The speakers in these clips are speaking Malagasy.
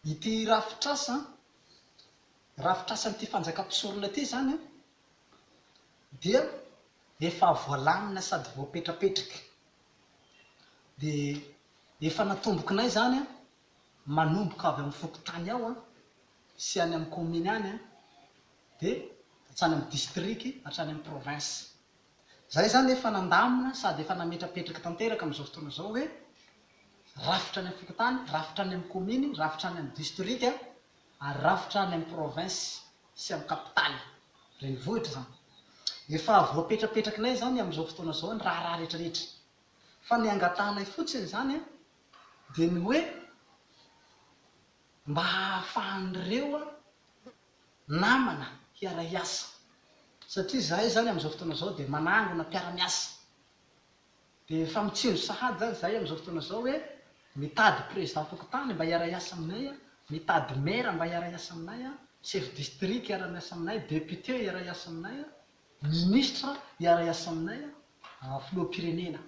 ity rafitrasan'ity fanjakam-pisorona ity zany dia efa voalamina sady voapetrapetraka. Dia efa natombokinay zany manomboka avy amin'ny fokontany ao sy any amin'ny commune any dia hatrany amin'ny district hatrany amin'ny province. Zay zany efa nandamina sady efa nametrapetraka tanteraka amin'izao fotoana izao hoe rafitra any amin'ny fokontany, rafitra any amin'ny commune, rafitra any amin'ny district ary rafitra any amin'ny province sy amin'ny capitale renivohitra zany. Efa voapetrapetrakinay zany amin'izao fotoana izao ny raha rehetrarehetra. Fa ny angatahnay fotsiny zany dia ny hoe mba hahafahan'ireo namana hiara-hiasa. Satria zahay zany amin'izao fotoana izao dia manangona mpiara-miasa. Dia efa mitsindro sahady zany zahay amin'izao fotoana izao hoe mitady président fokontany mba hiara-hiasa aminay, mitady maire mba hiara-hiasa aminay, chef district hiara-miasa aminay, député hiara-hiasa aminay, ministre hiara-hiasa aminay, filoham-pirenena.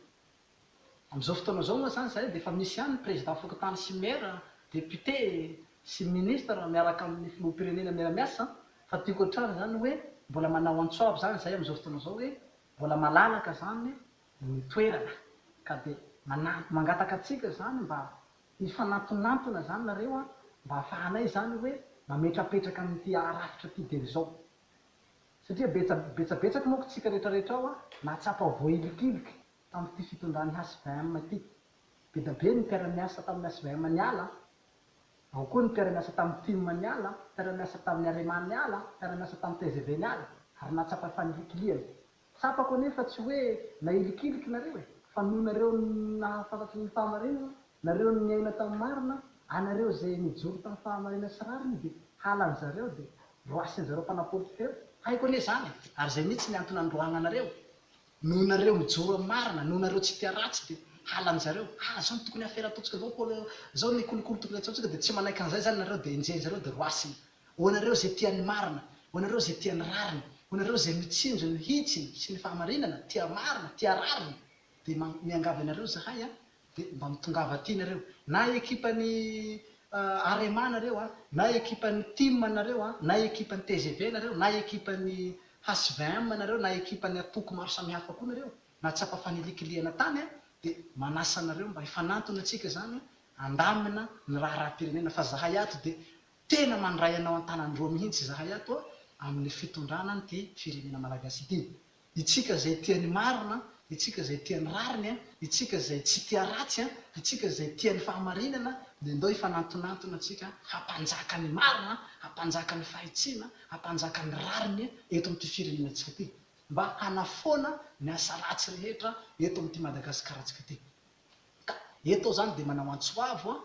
Amin'izao fotoana izao moa zany zahay dia efa misy ihany président fokontany sy maire, député sy ministre miaraka amin'ny filoham-pirenena miara-miasa. Fa tiako hatrany zany hoe mbola manao antsoavy zany zahay amin'izao fotoana izao hoe mbola malalaka zany ny toerana ka dia mangataka atsika zany mba hifanantonantona zany nareo mba hahafahanay zany hoe mametrapetraka amin'ity rafitra ity dia izao. Satria betsabetsaka moa tsika rehetrarehetra ao nahatsapa voahilikiliky tamin'ity fitondran'ny HVM ity. Be da be ny mpiara-miasa tamin'ny HVM niala, ao koa ny mpiara-miasa tamin'ny TIM niala, mpiara-miasa tamin'ny Arema niala, mpiara-miasa tamin'ny TGV niala ary nahatsapa fanilikiliana. Tsapako anefa tsy hoe nahilikiliky nareo fa noho nareo nahafantatry ny fahamarinana, nareo niaina tamin'ny marina, anareo zay nijoro tamin'ny fahamarinana sy rariny dia halan'zareo dia roasin'zareo mpanapolitika reo. Haiko anie zany ary zay mihitsy ny antony androana anareo. Noho nareo mijoro amin'ny marina, noho nareo tsy tia ratsy dia halan'zareo. Zao ny tokony afera ataontsika zao ny kolokolo tokony ataontsika dia tsy manaiky an'izay zany nareo dia enjen'zareo dia roasina. Ho anareo zay tian'ny marina, ho anareo zay tian'ny rariny, ho anareo zay mitsinjo ny hitsiny sy ny fahamarinana, tia marina, tia rariny dia miangavy anareo zahay dia mba mitongava aty nareo. Na ekipan'ny Arema nareo na ekipan'ny TIM nareo na ekipan'ny TGV nareo na ekipan'ny HVM nareo na ekipan'ny atoko maro samihafa koa nareo nahatsapa fanilikiliana tany dia manasa anareo mba hifanantona atsika zany andamina ny raha-pirenena. Fa zahay ato dia tena mandray anao an-tanandroa mihitsy zahay ato amin'ny fitondranany ity firenena malagasy ity. Itsika zay tian'ny marina, itsika zay tian'ny rariny, itsika zay tsy tia ratsy, itsika zay tian'ny fahamarinana dia ndao hifanantonantona atsika hampanjaka ny marina, hampanjaka ny fahitsiana, hampanjaka ny rariny eto amin'ity firenena antsika ity, mba hanafoana ny asa ratsy rehetra eto amin'ity Madagasikara antsika ity. Ka eto zany dia manao antsoavo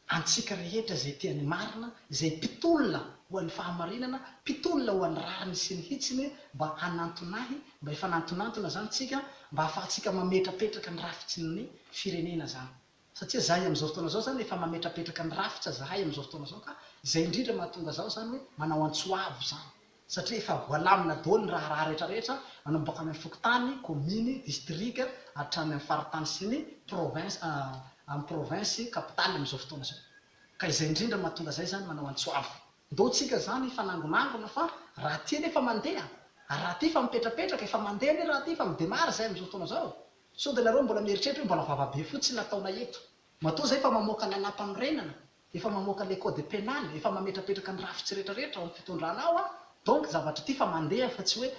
antsika rehetra zay tian'ny marina, zay mpitolona ho an'ny fahamarinana, mpitolona ho an'ny rariny sy ny hitsiny, mba hanantonahy, mba hifanantonantona zany tsika, mba hahafahantsika mametrapetraka ny rafitsy ny firenena zany. Satria zahay amin'izao fotoana izao zany efa mametrapetraka ny rafitra zahay amin'izao fotoana izao, ka izay indrindra mahatonga zao zany hoe manao antsoavo zany. Satria efa voalamina daholo ny raha rehetrarehetra manomboka amin'ny fokontany, commune, district hatrany amin'ny faritany sy ny province, amin'ny province capitale amin'izao fotoana izao. Ka izay indrindra mahatonga zay zany manao antsoavo. Ndao tsika zany fanangonangona fa raha ty nefa mandeha, ary raha ty fa mipetrapetraka efa mandeha anie raha ty fa midemary zay amin'izao fotoana izao. So dia nareo mbola mieritreritra hoe mbola vavabe fotsiny nataona eto. Matoa zay efa mamoaka ny anapam-renana, efa mamoaka le code pénal, efa mametrapetraka ny rafitsy rehetrarehetra ao amin'ny fitondrana ao donc zavatra ty fa mandeha fa tsy hoe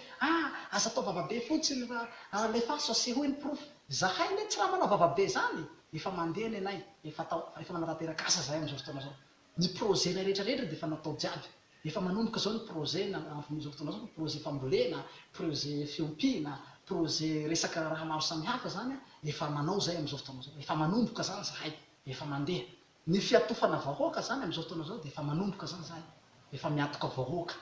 asa atao vavabe fotsiny fa alefa asehoiny proof. Zahay anie tsy raha manao vavabe zany, efa mandeha ny anay, efa manarateraka asa zahay amin'izao fotoana izao. Ny projet-nay rehetrarehetra dia efa natao jiaby. Efa manomboka zao ny projet amin'izao fotoana izao, projet fambolena, projet fiompiana, projet resaka raha maro samihafa zany efa manao zay amin'izao fotoana izao. Efa manomboka zany zahay, efa mandeha. Ny fiatofana vahoaka zany amin'izao fotoana izao dia efa manomboka zany zahay, efa miatoka vahoaka.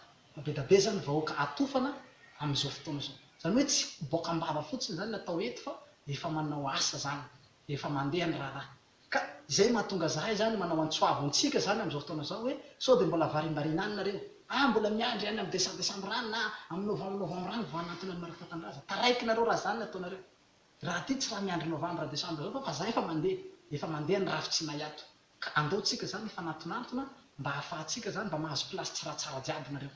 Be da be zany vahoaka atofana amin'izao fotoana izao. Zany hoe tsy boaka-mbava fotsiny zany natao eto fa efa manao asa zany, efa mandeha ny raharaha. Ka izay mahatonga zahay zany manao antsoavo antsika zany amin'izao fotoana izao hoe sao dia mbola varimbariana any nareo, mbola miandry any amin'ny desambra any na amin'ny novambra any vao hanantona ny marafatandraza. Taraiky nareo raha zany ataonareo. Raha ty tsy raha miandry novambra desambra zao fa zahay efa mandeha ny rafitsinay ato. ka andeotsika zany ifanatonatona mba hahafahantsika zany mba mahazo plasy tsaratsara jiaby nareo.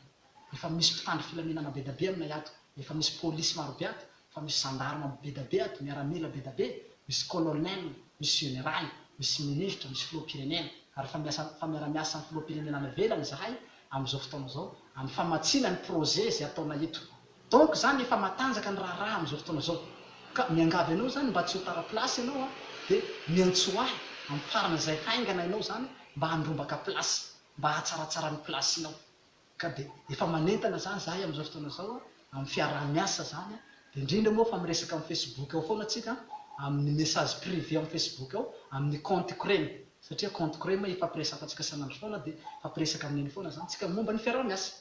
Efa misy mpitandro filaminana be dabe aminay ato, efa misy polisy maro be ato, efa misy gendarme be dabe ato, miaramila be dabe, misy colonel, misy général, misy ministre, misy filoham-pirenena, ary fa miara-miasa amin'ny filoham-pirenena navelany zahay amin'izao fotoana zao amin'ny famatsiana ny projet zay ataona eto. Donc zany efa matanjaka ny raharaha amin'izao fotoana zao, ka miangavy anao zany mba tsy ho tara plasy ianao a, dia miantso ahy amin'ny farana izay haingana ianao zany mba handrombaka plasy, mba hatsaratsara ny plasinao. Ka dia efa manentana zany zahay amin'izao fotoana zao a amin'ny fiaraha-miasa zany a, dia indrindra moa fa miresaka amin'ny Facebook ao foana atsika, amin'ny message privé amin'ny Facebook ao, amin'ny compte crème, satria compte crème ifampiresatantsika sanandro foana, dia fampiresaka amin'iny foana zany tsika momba ny fiaraha-miasa.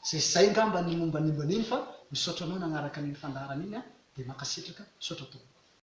Zay ngamba ny momba nimban'iny, fa misaotra anao nagnaraka an'iny fandaharana iny a, dia mankasitraka, misaotra tompoko.